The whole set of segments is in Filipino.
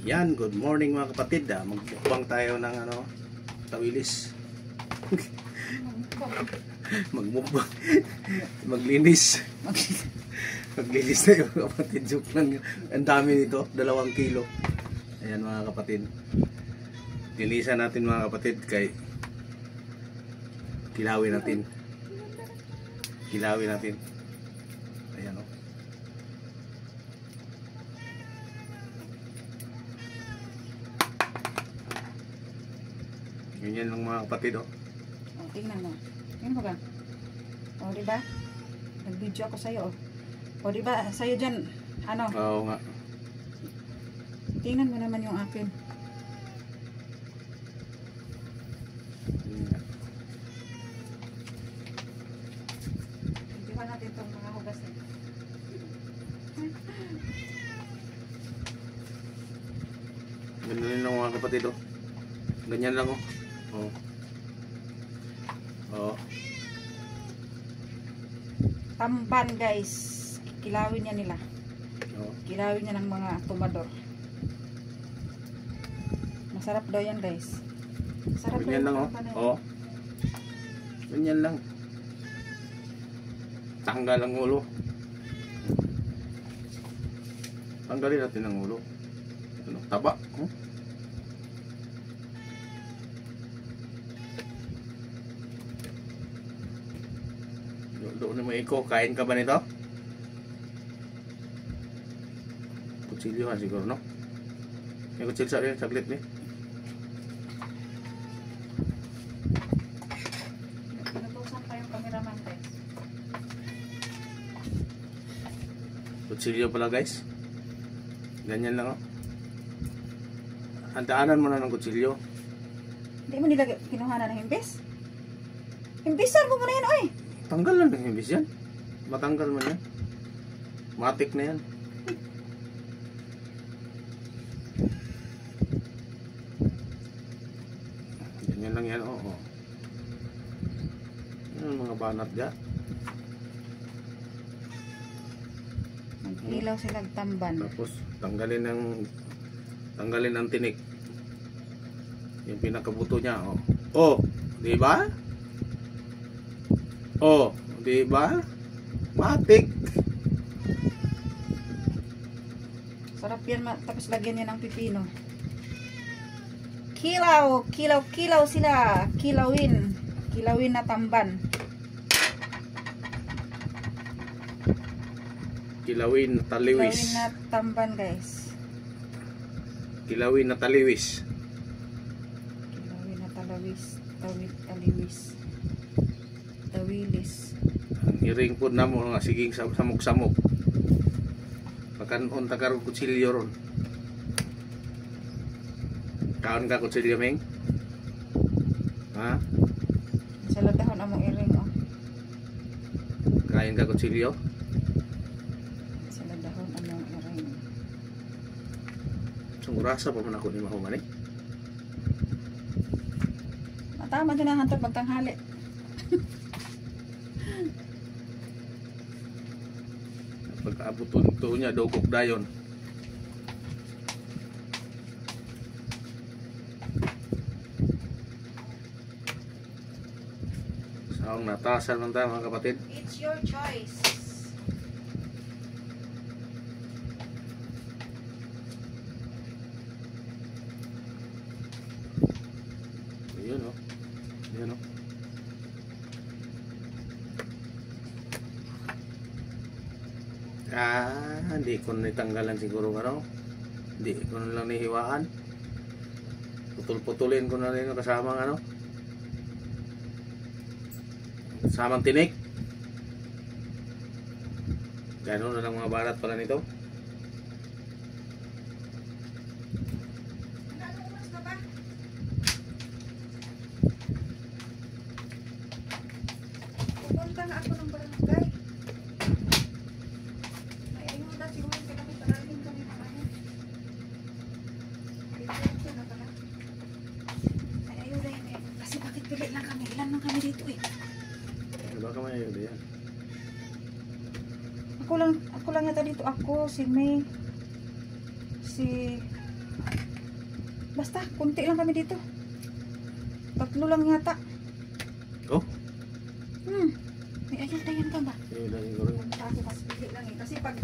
Yan, good morning mga kapatid. Magmukbang tayo ng tawilis. Magmukbang. Maglinis. Maglinis tayo mga kapatid. Joke lang. Ang dami nito, 2 kilo. Ayan mga kapatid. Linisan natin mga kapatid kay kilawin natin. Kilawin natin. Ayan o. Ganyan lang mga kapatid o. O, tingnan mo. Yan ba? O, diba? Nag-video ako sa'yo o. O, diba? Sa'yo dyan, ano? Oo nga. Tingnan mo naman yung akin. Videohan natin itong mga hugas na. Ganyan lang mga kapatid o. Ganyan lang o. Oh. Oh. Tamban guys. Kilawin niya nila. Oh. Kilawin niya ng mga tumador. Masarap daw yan guys. Masarap Ganyan lang o. Oh. Ganyan lang. Tanggal ang ulo. Tanggalin natin ang ulo. Ano, taba. Oh. Doon na mo iko, kain ka ba nito? Kutsilyo siguro, no? May kutsilyo sa rin, saglit ni. Natusan pa yung cameraman guys. Kutsilyo pala guys. Ganyan lang, oh. Handaanan mo na ng kutsilyo. Hindi mo nila kinuha na ng himbis? Himbisan mo muna yan, oy! Tanggal lang ng himbis yan. Matanggal man yan. Matik na yan. Ganyan lang yan, oo. Yan mga banat dyan. Nag-ilaw sila tamban. Tapos tanggalin ang tinik. Yung pinakabuto niya, oh. Oh, di ba? Oh, di ba? Matik. Sarap yan, tapos lagyan niya ng pipino. Kilaw, kilaw, kilaw sila. Kilawin. Kilawin na tamban. Kilawin na taliwis. Kilawin na tamban guys. Kilawin na taliwis. Kilawin na talawis. Taliwis. Tawilis. Ang iring po na mo nga siging samok-samok. Pagkanon tagarong kutsilyo ron. Kaon ka kutsilyo, Meng? Ha? Sa ladahon among iring oh. Kain ka kutsilyo? Sa ladahon among iring. Sumurasa pa man ako ni Mahuman eh. Matama din ang hantod magtanghali. Pagkaabot ito niya, dugok dayon. Saong natasan man tayo mga kapatid. It's your choice. Ayun o. Ayun o. Hindi ko nitanggalan siguro ano. Hindi ko na lang nihiwaan. Putol-putulin ko na rin kasama ano. Kasamang tinik. Gano'n na lang mga barat pala nito. Pupunta nga ako ng barangay. May ayuda siguro kami parating kami ng ano. Dito na pala. May ayuda yun eh. Kasi bakit pili lang kami? Ilan lang kami dito eh. Baka may ayuda yan. Ako lang yata dito. Ako, si May, si Basta, kunti lang kami dito. 3 lang yata. Oh? May ayun ka ba? Yun lang siguro. Punta ako mas pili lang eh. Kasi pag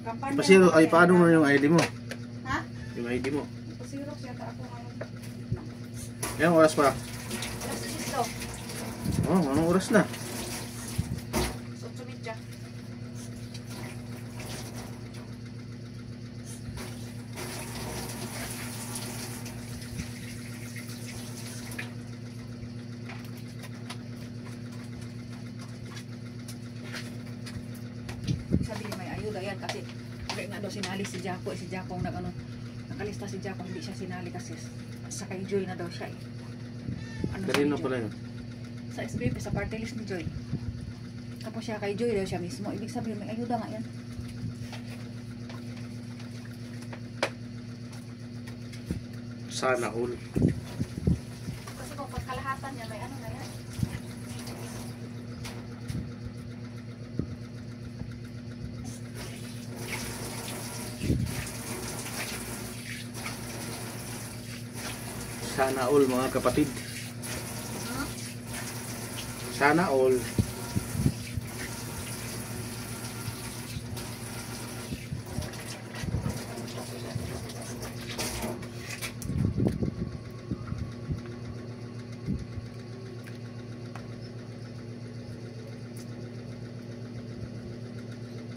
kampanya... Pasiro, ay paano mo yung ID mo? Ha? Yung ID mo. Pasirok yata ako ngayon. Ilang oras pa? Alas 10 daw. Oh, anong oras na? 8:30. Sabi niya may ayuda yan kasi hindi nga daw sinali si Jaco. Si Jaco nakalista si Jaco, hindi siya sinali kasi sa kay Joy na daw siya eh. Ano Kanino si Joy? pala yun? Sa SBP, sa party list ni Joy. Tapos siya kay Joy daw siya mismo. Ibig sabihin may ayuda nga yan. Sana all. Kasi kung pagkalahatan niya may ano na yan. Sana all mga kapatid. Sana all.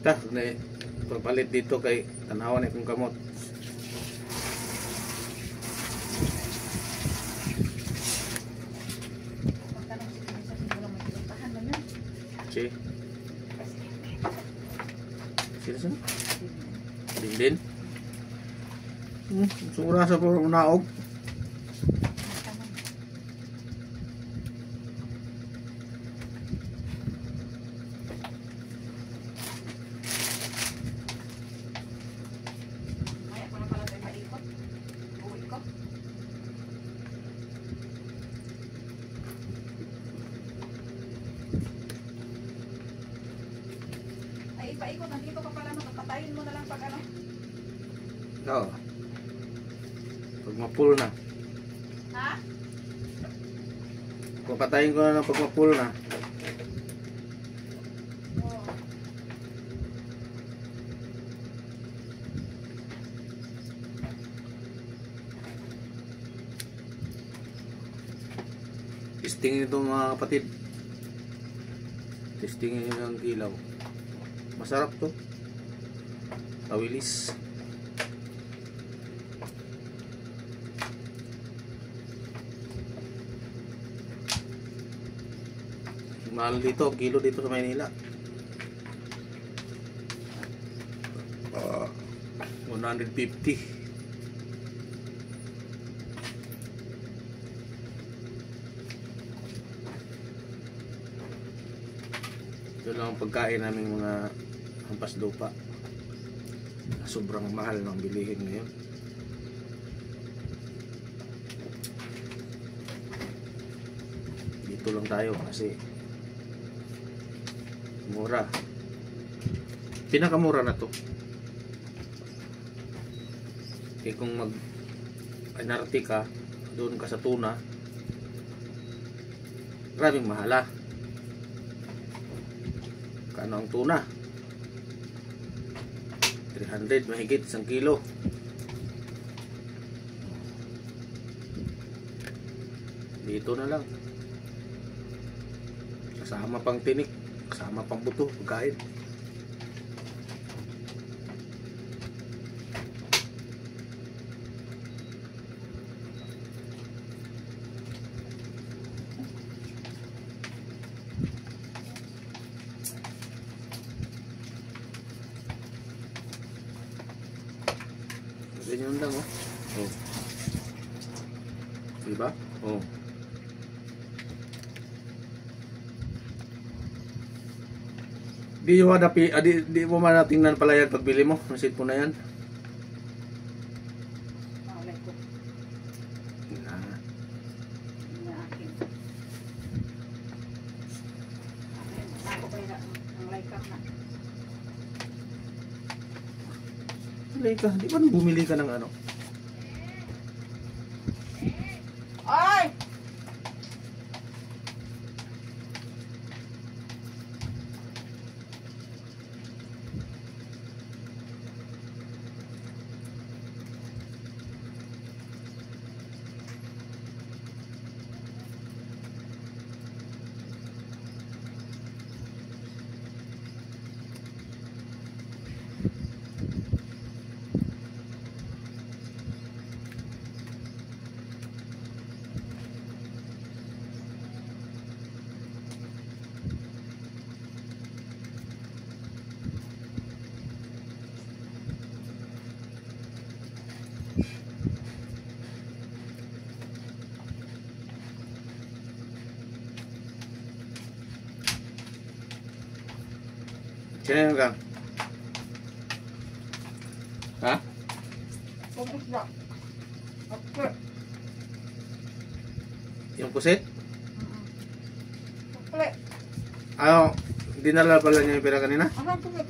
Ta, pagpalit dito kay tanawan itong kamot. Pagtanong si Pinsa, siguro may pinuntahan mo yun. Si sino sino? Dindin. Sura sa po naog. Tanong. Maya ko na pala tayo maikot. Uwi ko. Ay, ipaikot. Nandito ka pala. Patayin mo na lang pag ano. Oo. Pag mapul na. Ha? Papatayin ko na ng pag mapul na. Oo. Testingin ito mga kapatid. Testingin nyo ang kilaw. Masarap to. Tawilis. Mahal dito, kilo dito sa Maynila. 150. Ito lang ang pagkain naming mga hampas lupa. Sobrang mahal ng bilihin ngayon. Dito lang tayo kasi mura. Pinakamura na to. Kaya kung mag NRT ka, doon ka sa tuna, maraming mahala. Kano ang tuna? 300 mahigit 1 kilo. Dito na lang. Kasama pang tinik, kasama pang buto, pagkain. Ganyan lang, oh. Oh. Diba? Oh. Di mo man natingnan pala yan pagbili mo. Nasit mo na yan. Malay ko. Ah. Yung akin. Ako pa yun ang like up na. Bumili ka. Di ba nung bumili ka ng ano? Ay! Sino yun Kang? Ha? Kung isda. Okay. Yung pusit? Okay. Ano, dinala pala niya yung pera kanina? Ano ang pusit?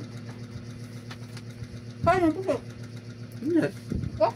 Kaya ang pusit? Hindi. Oh?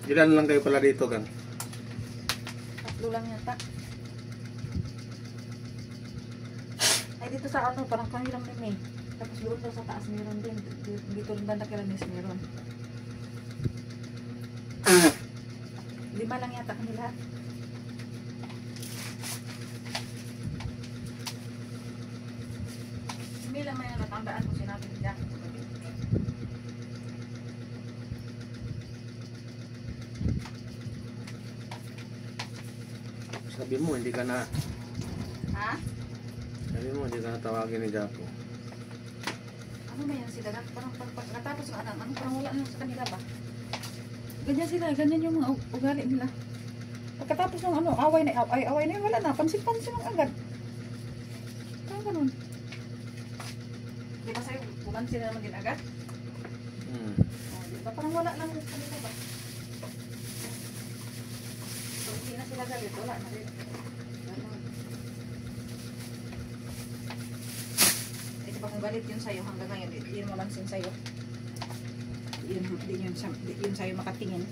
Ilan lang kayo pala dito, Kang? Tatlo lang yata. Ay, dito sa ano, parang kanilang nime. Tapos doon daw sa taas meron din. Dito rin banda kila Miss meron. 5 lang yata kanila. Hindi lang may natandaan ko sinabi ni Jack. Sabi mo, hindi ka na... Ha? Sabi mo, hindi ka na tawagin ni Jaco. Ano ba yan sila? Parang pagkatapos ng ano, parang wala na sa kanila ba? Ganyan sila, ganyan yung mga ugali nila. Pagkatapos ng ano, away na, wala na, pansin-pansin lang agad. Parang ganun. Di ba sa'yo, pumansin na naman din agad? Di ba parang wala lang sa kanila ba? So, hindi na sila galit, wala na rin. Di ba kung galit yun sa'yo hanggang ngayon, di yun malansin sa'yo. Di yun sa'yo makatingin.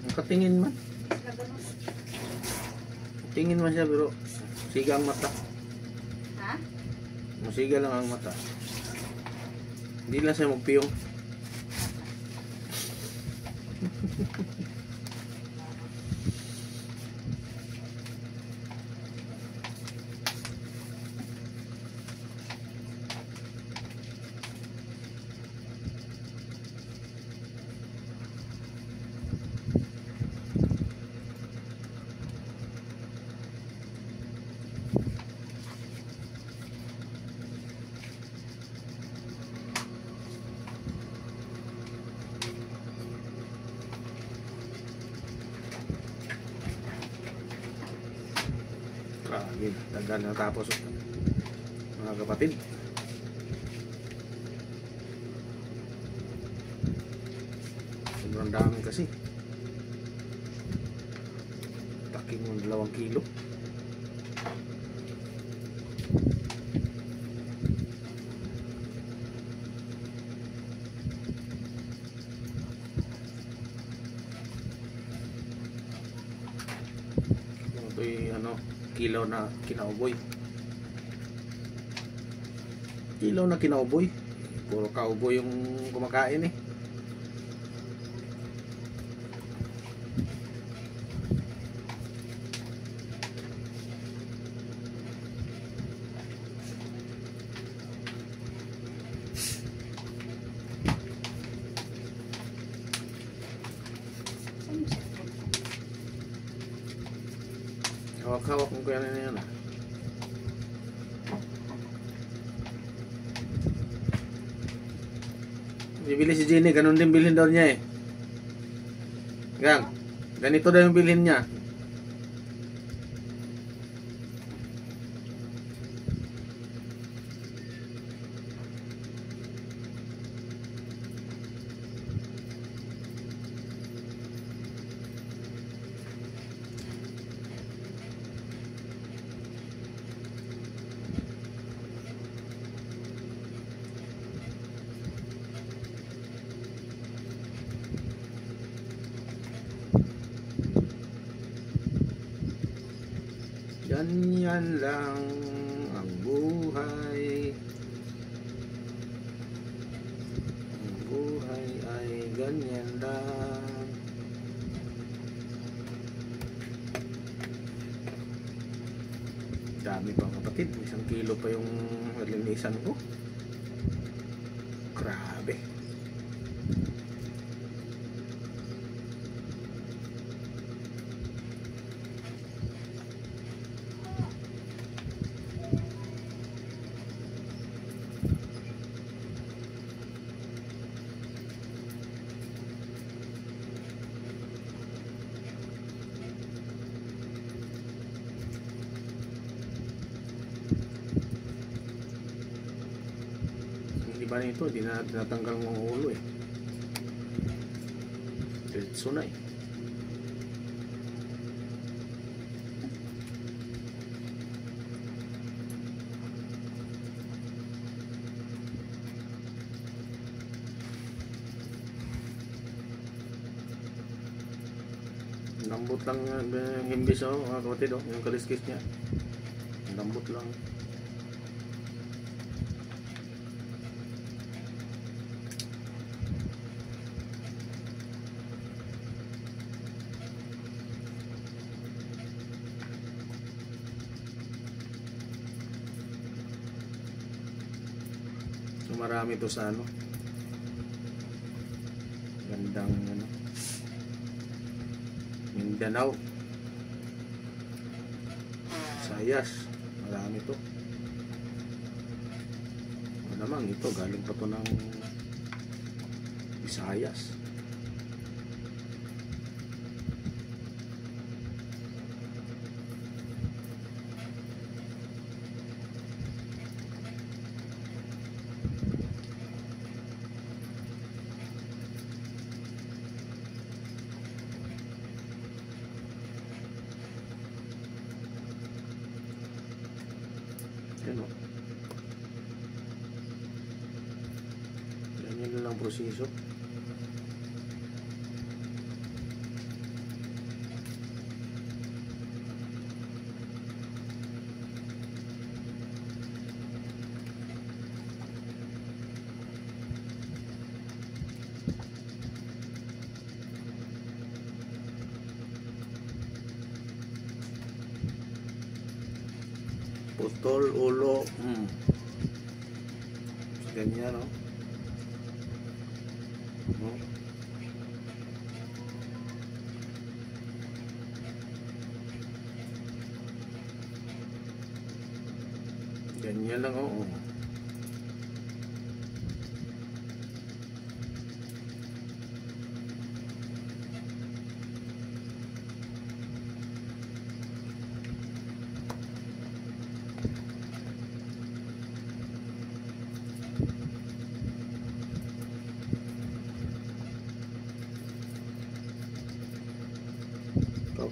Nakatingin man. Sila ganun. Tingin man siya, pero siga ang mata. Ha? Masiga lang ang mata. Hindi lang siya magpiyong. Sige, tagal na tapos mga kapatid. Sobrang dami kasi. Taking ng 2 kilo. Ito'y ano, kilaw na kinauboy. Kilaw na kinauboy. Puro cowboy yung kumakain eh. Hawak-hawak mo kaya na yan ah. Bibili si Jenny, ganun din bilhin daw niya eh. Gang, ganito daw yung bilhin niya. Ganyan lang ang buhay. Ang buhay ay ganyan lang. Dami pa kapatid. 1 kilo pa yung nalinisan ko. Grabe. Iba nito, hindi na tinatanggal ng ulo eh. Diretso na eh. Lambot lang yung himbis mga kapatid yung kaliskis niya. Lambot lang. So marami to sa ano. Gandang ano. Mindanao. Sayas. Marami to. Ano naman ito galing pa to ng Visayas. Yan o. Ganyan lang ang proseso. Putol, ulo. Ganyan, no? Ganyan lang, oo.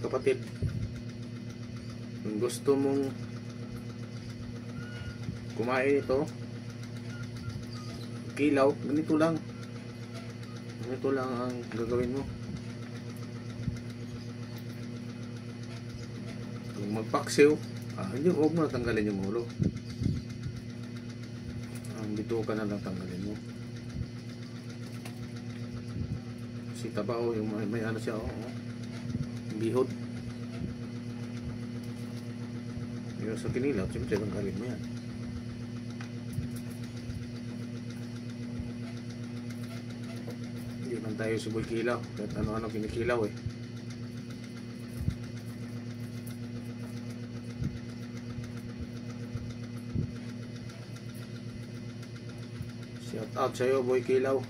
mga kapatid, kung gusto mong kumain ito, kilaw, ganito lang ang gagawin mo. Kung magpaksiw, hindi, huwag mo na tanggalin yung ulo, ang bituka na lang tanggalin mo. Si tabaw, yung may ano siya, bihod. Yung sa kinilaw, siyempre tanggalin mo yan. Hindi man tayo suboy kilaw, kahit ano-ano kinikilaw eh. Shout out sa'yo, boy kilaw.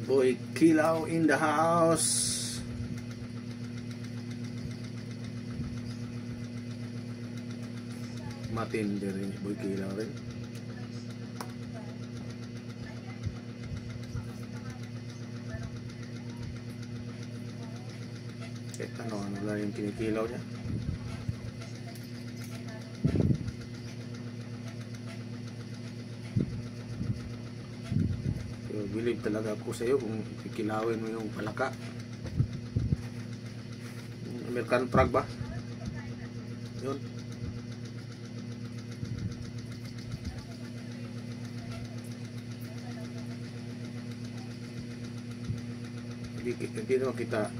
Boy Kilaw in the house. Matindi rin si Boy Kilaw rin. Ano lang yung kinikilaw niya. Believe talaga ako sa iyo kung kikilawin mo yung palaka. American frog ba? Yun. Hindi naman kita,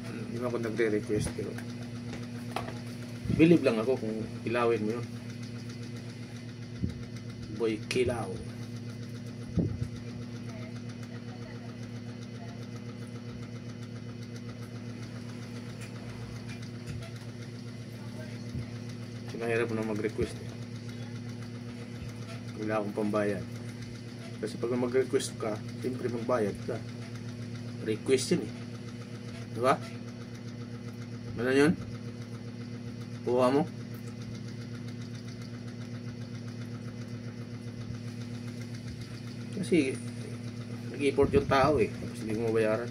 hindi naman ako nagre-request, pero believe lang ako kung kilawin mo yun. Boy Kilaw. Mahirap na mag-request eh. Wala akong pambayad. Kasi pag mag-request ka, siyempre magbayad ka. Request yun eh. Diba? Ano yun? Kuha mo? Kasi nag-import yung tao eh. Tapos hindi mo bayaran.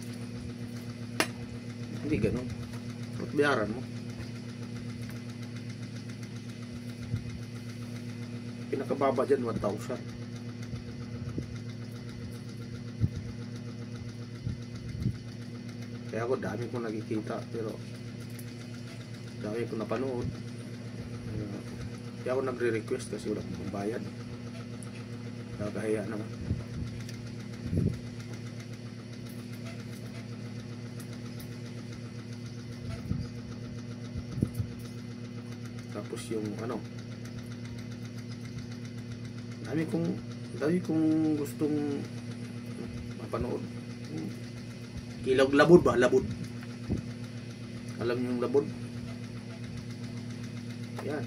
Hindi ganun. Ba't bayaran mo? Pinakababa dyan 1,000. Kaya ako dami kong nakikita, pero dami kong napanood. Kaya ako nagre-request kasi wala akong bayad. Nakakahiya naman. Tapos yung ano, dami kong gustong mapanood. Kilaw labod ba? Labod. Alam niyo yung labod? Yan.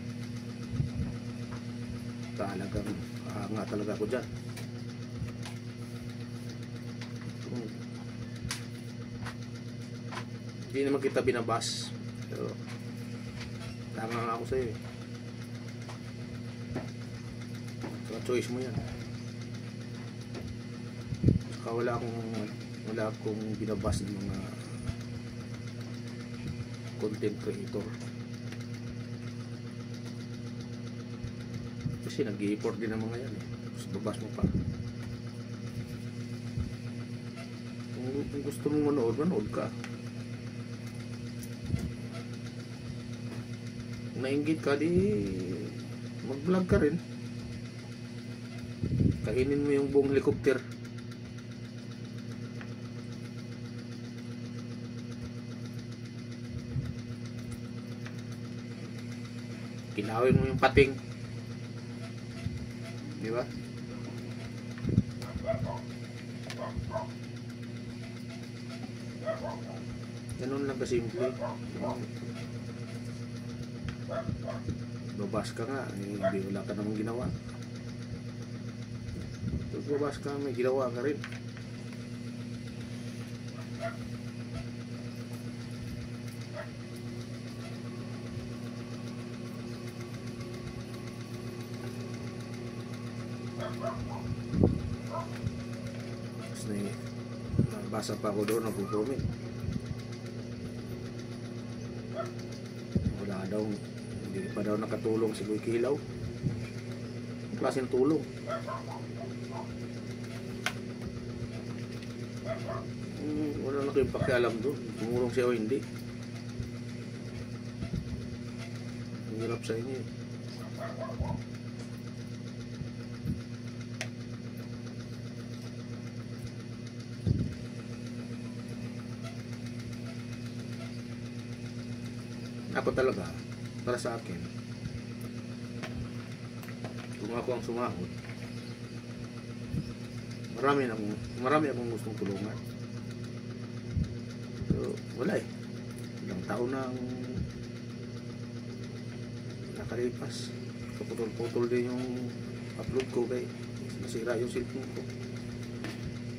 Talagang nga talaga ako dyan. Hindi naman kita binabas, pero tama nga ako sa'yo eh. Choice mo yan. Saka wala akong binabas ng mga content creator. Kasi nag-i-import din ang mga yan eh. Tapos babas mo pa. Kung gusto mong manood ka. Kung nainggit ka, di mag-vlog ka rin. Kainin mo yung buong helicopter. Kilawin mo yung pating. Di ba? Ganun lang kasimple. Babas ka nga, hindi wala ka namang ginawa. Pagbabas ka, may ginawa ka rin. Tapos nabasa pa ako doon, nag-comment. Wala daw, hindi pa daw nakatulong si Boy Kilaw. Klaseng tulong. Wala na kayong pakialam doon, tumulong siya o hindi. Ang hirap sa inyo. Ako talaga, para sa akin, kung ako ang sumahod, marami akong gustong tulungan. Pero wala eh. Ilang taon na ang nakalipas. Kaputol-putol din yung upload ko kay nasira yung cellphone ko.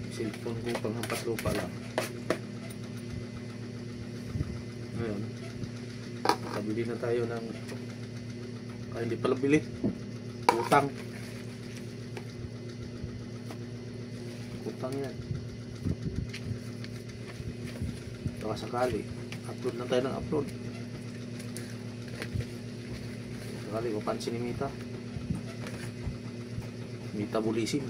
Yung cellphone ko panghampas lupa lang. Ngayon, nakabili na tayo ng hindi pala bili. Utang. Utang yan. Baka sakali upload na tayo ng upload. Sakali mapansin ni Mita Bulisin.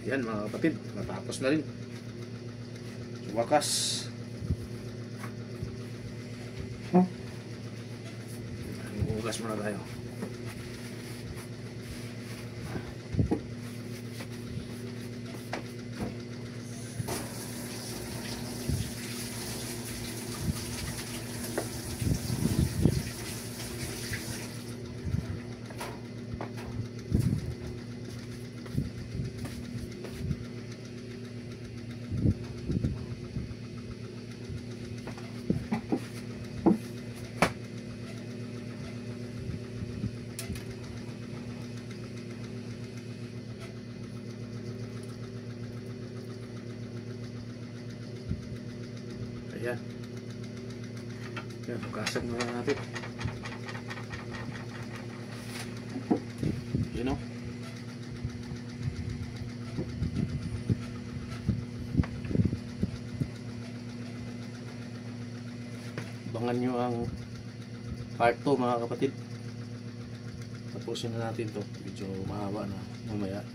Yan mga kapatid, natapos na rin. Sa wakas, hugas muna tayo. Ayan. Ayan, hugasan muna natin. You know? Abangan nyo ang part 2 mga kapatid. Tapusin na natin to. Medyo mahaba na mamaya.